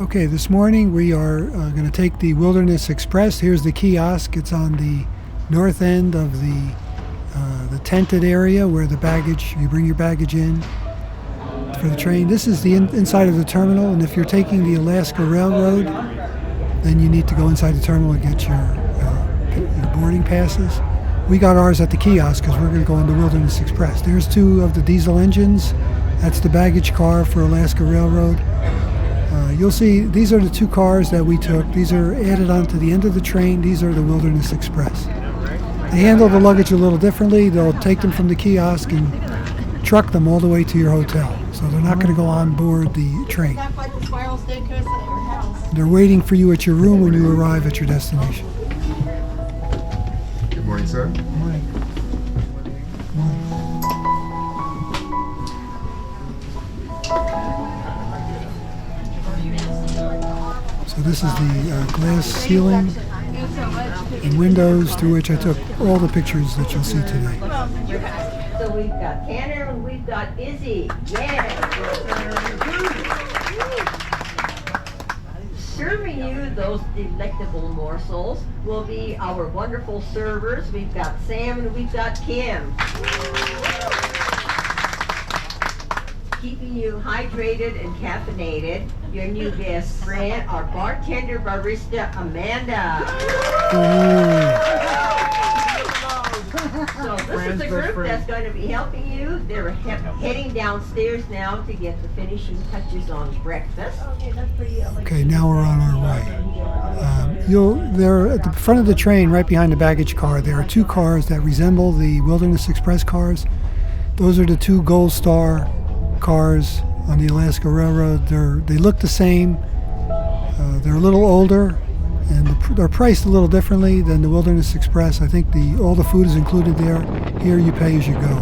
Okay, this morning we are going to take the Wilderness Express. Here's the kiosk. It's on the north end of the tented area where the baggage, you bring your baggage in for the train. This is the inside of the terminal, and if you're taking the Alaska Railroad, then you need to go inside the terminal and get your boarding passes. We got ours at the kiosk because we're going to go on the Wilderness Express. There's two of the diesel engines. That's the baggage car for Alaska Railroad. You'll see these are the two cars that we took. These are added onto the end of the train. These are the Wilderness Express. They handle the luggage a little differently. They'll take them from the kiosk and truck them all the way to your hotel. So they're not going to go on board the train. They're waiting for you at your room when you arrive at your destination. Good morning, sir. Good morning. Good morning. So this is the glass ceiling and windows through which I took all the pictures that you'll see today. So we've got Tanner and we've got Izzy. Serving you those delectable morsels will be our wonderful servers. We've got Sam and we've got Kim. Keeping you hydrated and caffeinated, your new best friend, our bartender barista, Amanda. So this is the group that's going to be helping you. They're heading downstairs now to get the finishing touches on breakfast. Okay, now we're on our way. There at the front of the train, right behind the baggage car, there are two cars that resemble the Wilderness Express cars. Those are the two Gold Star cars on the Alaska Railroad. They look the same. They're a little older, and they're priced a little differently than the Wilderness Express. I think all the food is included there. Here you pay as you go.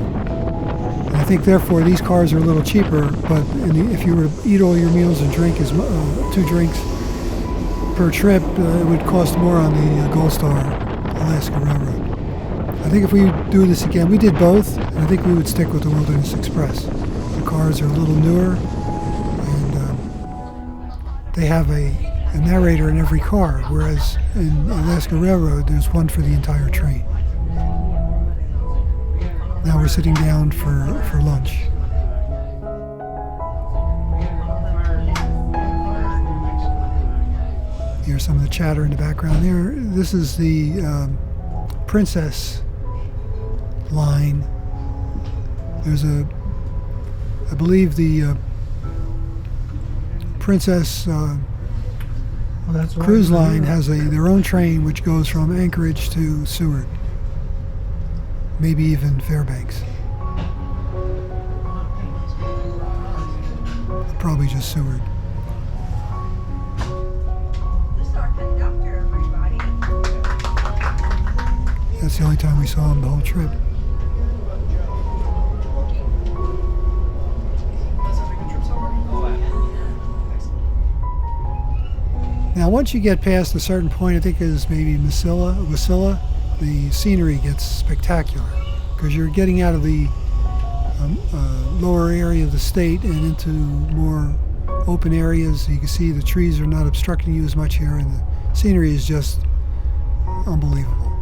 And I think therefore these cars are a little cheaper, but if you were to eat all your meals and drink 2 drinks per trip, it would cost more on the Gold Star Alaska Railroad. I think if we do this again, we did both, and I think we would stick with the Wilderness Express. The cars are a little newer, and they have a narrator in every car, whereas in Alaska Railroad, there's one for the entire train. Now we're sitting down for lunch. Here's some of the chatter in the background there. This is the Princess line. There's I believe the Princess Cruise Line has their own train which goes from Anchorage to Seward, maybe even Fairbanks. Probably just Seward. This is our conductor, everybody. That's the only time we saw him the whole trip. Now, once you get past a certain point, I think it is maybe Wasilla, the scenery gets spectacular because you're getting out of the lower area of the state and into more open areas. You can see the trees are not obstructing you as much here, and the scenery is just unbelievable.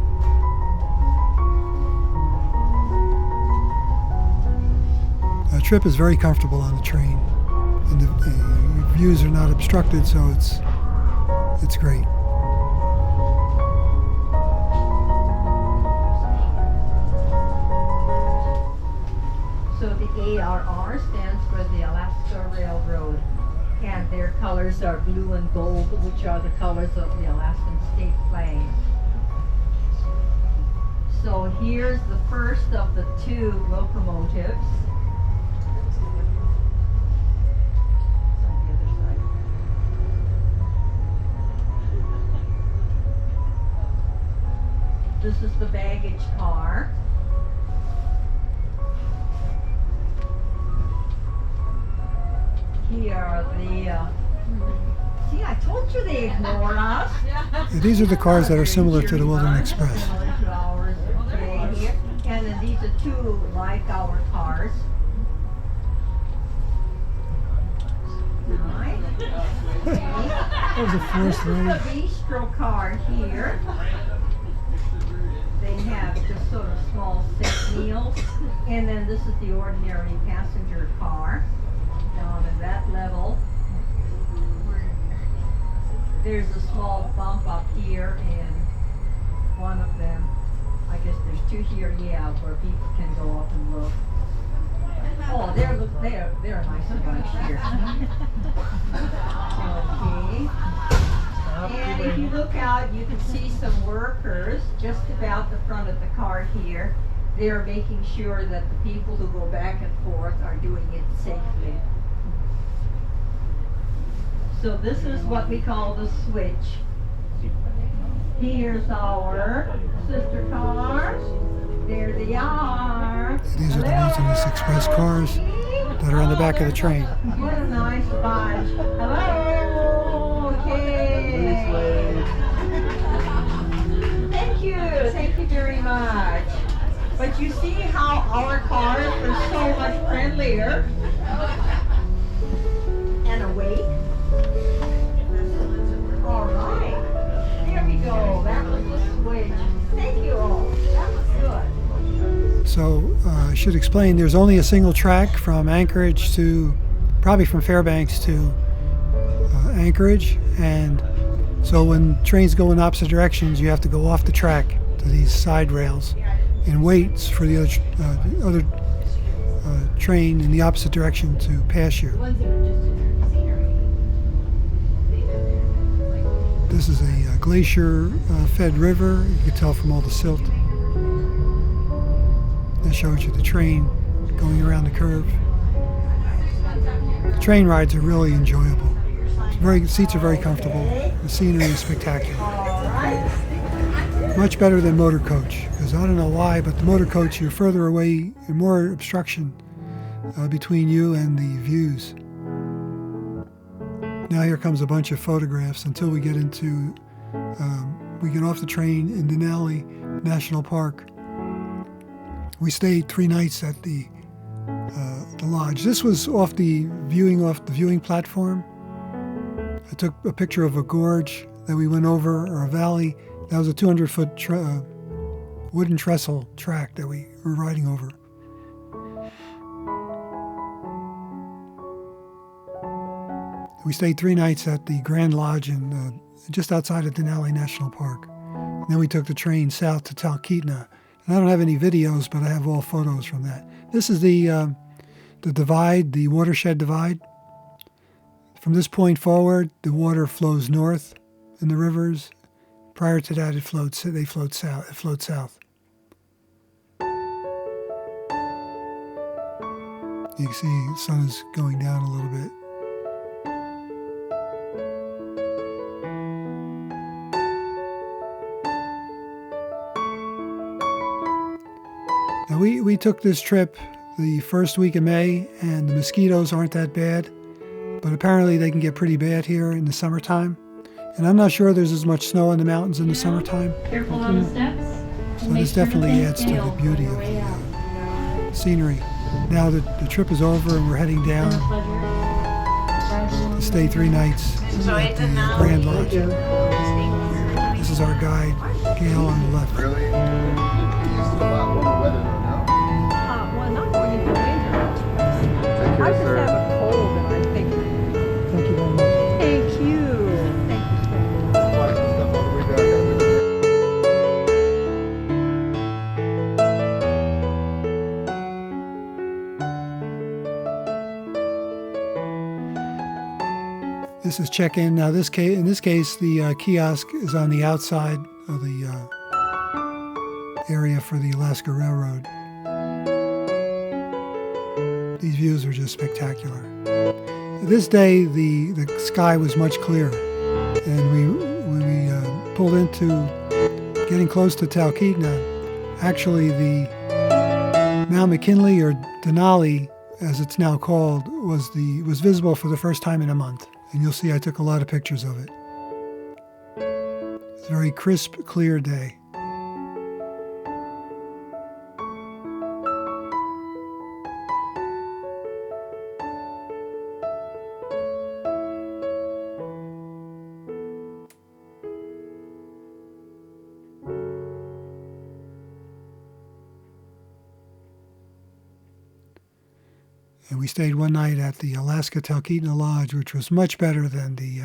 The trip is very comfortable on the train, and the views are not obstructed, so it's great. So the ARR stands for the Alaska Railroad, and their colors are blue and gold, which are the colors of the Alaskan state flag. So here's the first of the 2 locomotives. This is the baggage car. Here are the, see, I told you they ignore us. These are the cars that are similar to the Wilderness Express. Okay, and then these are 2 like our cars. Right. That was a forced This is rain. the bistro car here. They have just sort of small set meals. And then this is the ordinary passenger car. Down at that level. There's a small bump up here and one of them, I guess there's two here, yeah, where people can go up and look. Oh, they're a nice bunch here. Okay. And if you look out, you can see some workers just about the front of the car here. They are making sure that the people who go back and forth are doing it safely. So this is what we call the switch. Here's our sister cars. There they are. These are the Wilderness Express cars that are on the back of the train. What a nice bunch. Hello. Okay. Thank you very much. But you see how our cars are so much friendlier and awake. All right. There we go. That was the switch. Thank you all. That was good. So I should explain, there's only a single track from Anchorage to, probably from Fairbanks to Anchorage. And so when trains go in opposite directions, you have to go off the track to these side rails and wait for the other train in the opposite direction to pass you. This is a glacier-fed river. You can tell from all the silt. That shows you the train going around the curve. The train rides are really enjoyable. The seats are very comfortable. The scenery is spectacular. Much better than motor coach, because I don't know why, but the motor coach, you're further away and more obstruction between you and the views. Now here comes a bunch of photographs until we get into, we get off the train in Denali National Park. We stayed 3 nights at the lodge. This was off the viewing platform. I took a picture of a gorge that we went over, or a valley. That was a 200-foot wooden trestle track that we were riding over. We stayed 3 nights at the Grand Lodge in just outside of Denali National Park. And then we took the train south to Talkeetna. And I don't have any videos, but I have all photos from that. This is the divide, the watershed divide. From this point forward, the water flows north in the rivers. Prior to that, they flowed south. It flowed south. You can see the sun is going down a little bit. Now we took this trip the first week of May, and the mosquitoes aren't that bad, but apparently they can get pretty bad here in the summertime. And I'm not sure there's as much snow in the mountains in the summertime. Careful on the steps. So this definitely adds to the beauty of the scenery. Now that the trip is over and we're heading down to stay 3 nights at the Grand Lodge. This is our guide, Gail, on the left. Really? It used to be a lot warmer weather though, no? Well, not going into winter. Take I care, just sir. have a cold and I think, Thank you very much. thank you. Thank you so much. Watch the stuff all the way back. This is check-in. Now, in this case, the kiosk is on the outside of the area for the Alaska Railroad. These views are just spectacular. This day, the sky was much clearer, and when we pulled into getting close to Talkeetna, actually the Mt McKinley, or Denali, as it's now called, was visible for the first time in a month. And you'll see I took a lot of pictures of it. It's a very crisp, clear day. And we stayed one night at the Alaska Talkeetna Lodge, which was much better than the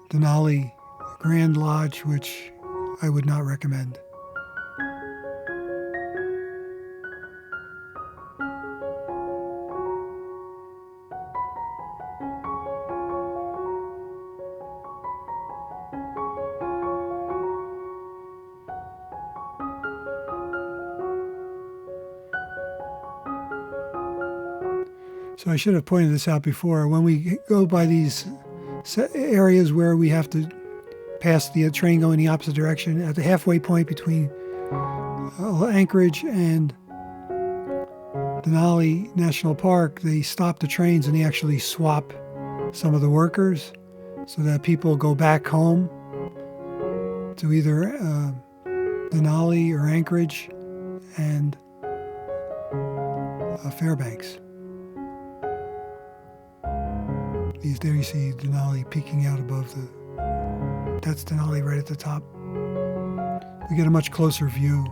Denali Grand Lodge, which I would not recommend. So I should have pointed this out before. When we go by these areas where we have to pass the train going the opposite direction, at the halfway point between Anchorage and Denali National Park, they stop the trains and they actually swap some of the workers so that people go back home to either Denali or Anchorage and Fairbanks. There you see Denali peeking out above that's Denali right at the top. We get a much closer view.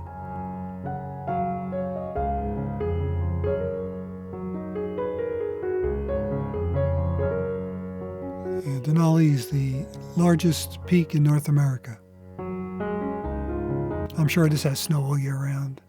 Denali is the largest peak in North America. I'm sure this has snow all year round.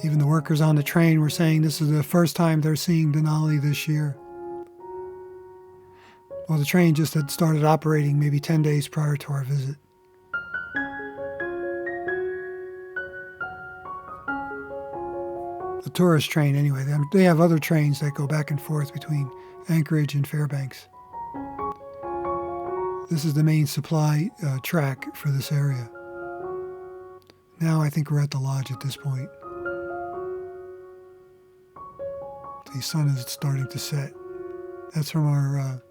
Even the workers on the train were saying this is the first time they're seeing Denali this year. Well, the train just had started operating maybe 10 days prior to our visit. The tourist train, anyway. They have other trains that go back and forth between Anchorage and Fairbanks. This is the main supply track for this area. Now I think we're at the lodge at this point. The sun is starting to set. That's from our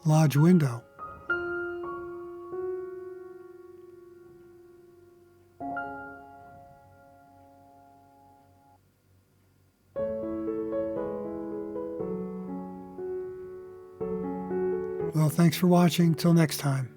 lodge window. Well, thanks for watching. Till next time.